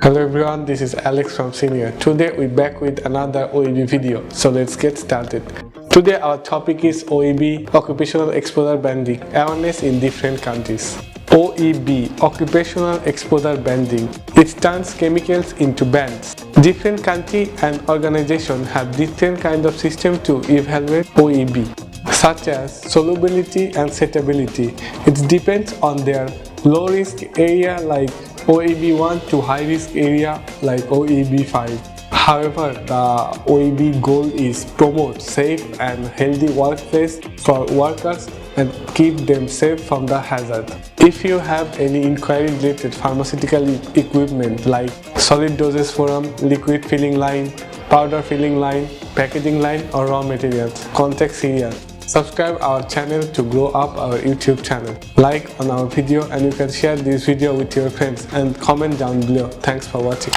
Hello everyone, this is Alex from Senieer. Today we're back with another OEB video, so let's get started. Today our topic is OEB, Occupational Exposure Banding, awareness in different countries. OEB, Occupational Exposure Banding, it turns chemicals into bands. Different country and organization have different kind of system to evaluate OEB, such as solubility and setability. It depends on their low risk area like OEB1 to high risk area like OEB5. However, the OEB goal is promote safe and healthy workplace for workers and keep them safe from the hazard. If you have any inquiry related pharmaceutical equipment like solid dosage forum, liquid filling line, powder filling line, packaging line or raw materials, contact Senieer. Subscribe our channel to grow up our YouTube channel. Like on our video and you can share this video with your friends and comment down below. Thanks for watching.